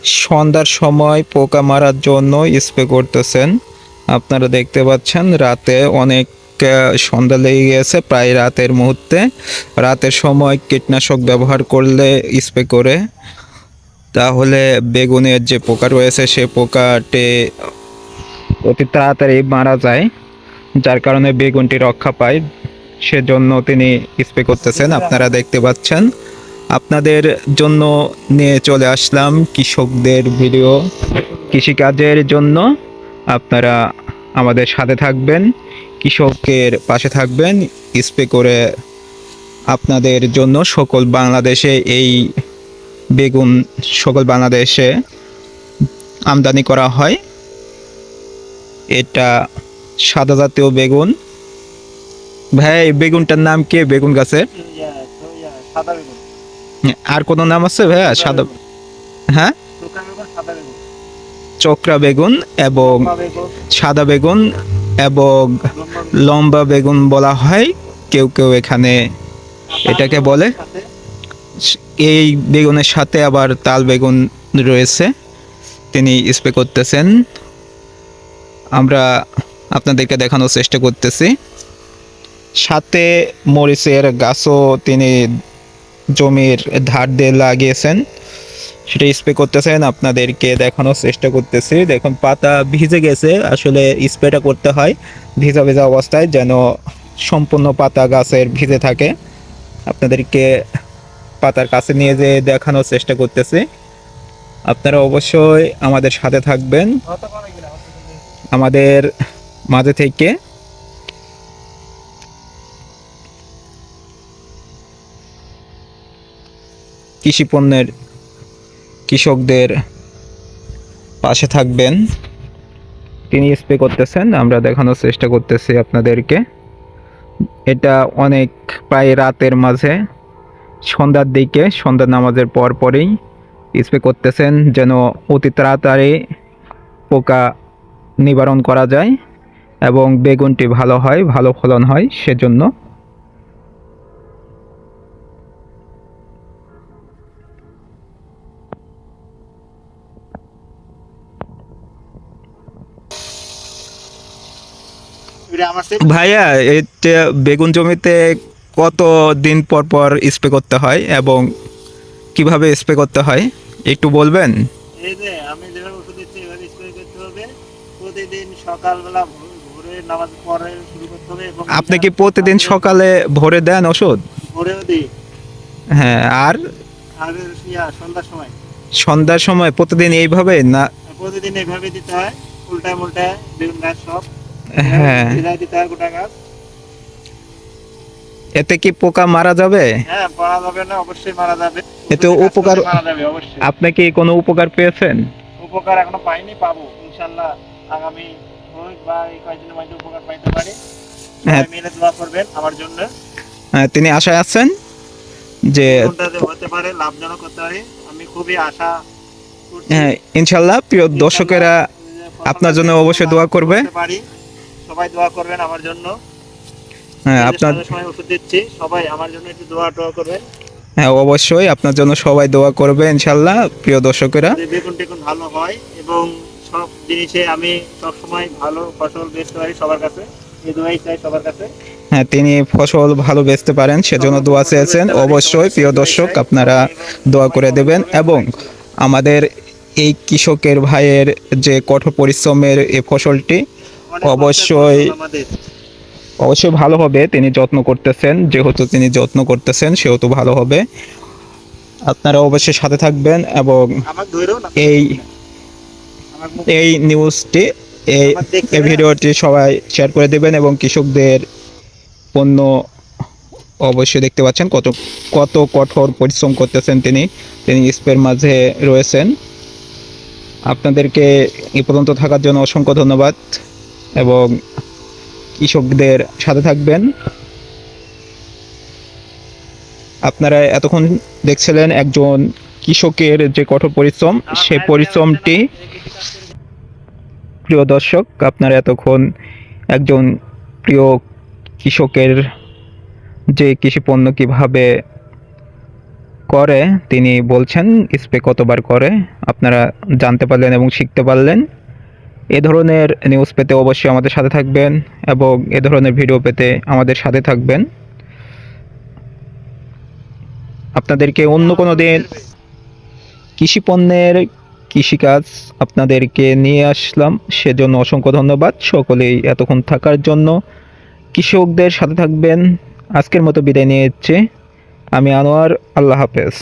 সন্ধ্যার সময় পোকা মারার জন্য স্প্রে করতেছেন। আপনারা দেখতে পাচ্ছেন রাতে অনেক সন্ধ্যা লেগে গেছে, প্রায় রাতের মুহূর্তে। রাতের সময় কীটনাশক ব্যবহার করলে স্প্রে করে, তাহলে বেগুনের যে পোকা রয়েছে সে পোকাটি অতি তাড়াতাড়ি মারা যায়, যার কারণে বেগুনটি রক্ষা পায়। সেজন্য তিনি স্প্রে করতেছেন, আপনারা দেখতে পাচ্ছেন। আপনাদের জন্য নিয়ে চলে আসলাম কৃষকদের ভিডিও, কৃষিকাজের জন্য। আপনারা আমাদের সাথে থাকবেন, কৃষকের পাশে থাকবেন। স্প্রে করে আপনাদের জন্য সকল বাংলাদেশে এই বেগুন সকল বাংলাদেশে আমদানি করা হয়। এটা সাদা জাতীয় বেগুন। ভাই এই বেগুনটার নাম কি? বেগুন গাছের সাদা বেগুন। আর কোনো নাম আছে ভাইয়া? সাদা, হ্যাঁ, শুকনা বেগুন, সাদা বেগুন, চোকরা বেগুন এবং লম্বা বেগুন, সাদা বেগুন এবং লম্বা বেগুন, লম্বা বেগুন বলা হয়। কেউ কেউ এখানে এটাকে বলে। সাথে এই বেগুনের সাথে আবার তাল বেগুন রয়েছে, তিনি স্প্রে করতেছেন। আমরা আপনাদেরকে দেখানোর চেষ্টা করতেছি। সাথে মরিচের গাছও তিনি জমির ধার দিয়ে লাগিয়েছেন, সেটা স্প্রে করতেছেন। আপনাদেরকে দেখানোর চেষ্টা করতেছি। দেখুন পাতা ভিজে গেছে, আসলে স্প্রেটা করতে হয় ভিজা ভিজা অবস্থায়, যেন সম্পূর্ণ পাতা গাছের ভিজে থাকে। আপনাদেরকে পাতার কাছে নিয়ে যেয়ে দেখানোর চেষ্টা করতেছি। আপনারা অবশ্যই আমাদের সাথে থাকবেন, আমাদের মাঝে থেকে। কৃষি পণ্যের কৃষকদের পাশে থাকবেন। তিনি স্প্রে করতেছেন, আমরা দেখানোর চেষ্টা করতেছি আপনাদেরকে। এটা অনেক প্রায় রাতের মাঝে, সন্ধ্যার দিকে, সন্ধ্যার নামাজের পর পরেই স্প্রে করতেছেন, যেন অতি তাড়াতাড়ি পোকা নিবারণ করা যায় এবং বেগুনটি ভালো হয়, ভালো ফলন হয় সেজন্য। এটা আমার সেট। ভাইয়া, এটা বেগুন জমিতে কত দিন পর পর স্প্রে করতে হয় এবং কিভাবে স্প্রে করতে হয় একটু বলবেন? এই যে আমি যেভাবে ওষুধ দিচ্ছি এভাবে স্প্রে করতে হবে। প্রতিদিন সকালবেলা ভোরে নামাজ পড়ে শুরু করতে হবে এবং আপনি কি প্রতিদিন সকালে ভোরে দেন ওষুধ? ভোরেও দিই। হ্যাঁ, আর আর সন্ধ্যার সময় সন্ধ্যার সময় প্রতিদিন এইভাবে না? প্রতিদিন এইভাবে দিতে হয়, উল্টায় মুল্টায় বেগুন গাছ সব হ্যাঁ, ভিজায় দিতে হয় গোটা গাছ। এতে কি পোকা মারা যাবে? হ্যাঁ, মারা যাবে না, অবশ্যই মারা যাবে। এতে ওষুধে কাজ উপকার, করলে মারা যাবে অবশ্যই। আপনি কি কোনো উপকার পেয়েছেন? উপকার এখনো পাইনি, পাবো ইনশাল্লাহ। আগামী হোক বা এই কয়েকদিনের মধ্যে উপকার পাইতে পারি। হ্যাঁ, সবাই মিলে দোয়া করবেন আমার জন্য। তিনি আশায় আছেন যে কোনটা যে হতে পারে, লাভজনক হতে পারে, আমি খুবই আশা করছি। ইনশাল্লাহ। প্রিয় দর্শকেরা আপনার জন্য অবশ্যই দোয়া করবে। পারি, সবাই দোয়া করবেন আমার জন্য। হ্যাঁ, এই যে আপনার, সময় ওষুধ দিচ্ছি, সবাই আমার জন্য একটু দোয়া করবেন। হ্যাঁ অবশ্যই আপনার জন্য সবাই দোয়া করবে ইনশাল্লাহ। প্রিয় দর্শকেরা, যে বেগুন টেগুন ভালো হয় এবং সব জিনিসে আমি সব সময় ভালো ফসল বেচতে পারি সবার কাছে, এই দোয়াই চাই সবার কাছে। হ্যাঁ, তিনি ফসল ভালো বেচতে পারেন সেজন্য দোয়া চেয়েছেন। অবশ্যই প্রিয় দর্শক আপনারা দোয়া করে দেবেন এবং আমাদের এই কৃষকের ভাইয়ের যে কঠোর পরিশ্রমের এই ফসলটি অবশ্যই আমাদের অবশ্যই ভালো হবে। তিনি যত্ন করতেছেন, যেহেতু তিনি যত্ন করতেছেন সেহেতু ভালো হবে। আপনারা অবশ্যই সাথে থাকবেন এবং আমার ধরেও না, এই আমার মুখ এই নিউজটি, এই আমার দেখতে এই না। ভিডিওটি সবাই শেয়ার করে দেবেন এবং কৃষকদের পণ্য অবশ্যই দেখতে পাচ্ছেন কত কত কঠোর পরিশ্রম করতেছেন তিনি। তিনি স্প্রের মাঝে রয়েছেন। আপনাদেরকে এই পর্যন্ত থাকার জন্য অসংখ্য ধন্যবাদ এবং কৃষকদের সাথে থাকবেন। আপনারা এতক্ষণ দেখছিলেন একজন কৃষকের যে কঠোর পরিশ্রম, সেই পরিশ্রমটি। প্রিয় দর্শক, আপনারা এতক্ষণ একজন প্রিয় কৃষকের যে কৃষি পণ্য কীভাবে করে তিনি বলছেন স্প্রে কতবার করে, আপনারা জানতে পারলেন এবং শিখতে পারলেন। এ ধরনের নিউজ পেতে অবশ্যই আমাদের সাথে থাকবেন এবং এ ধরনের ভিডিও পেতে আমাদের সাথে থাকবেন। আপনাদেরকে অন্য কোনো দিন কৃষি পণ্যের কৃষিকাজ আপনাদেরকে নিয়ে আসলাম, সেজন্য অসংখ্য ধন্যবাদ সকলেই এতক্ষণ থাকার জন্য। কৃষকদের সাথে থাকবেন। আজকের মতো বিদায় নিয়ে যাচ্ছি আমি, আনোয়ার। আল্লাহ হাফেজ।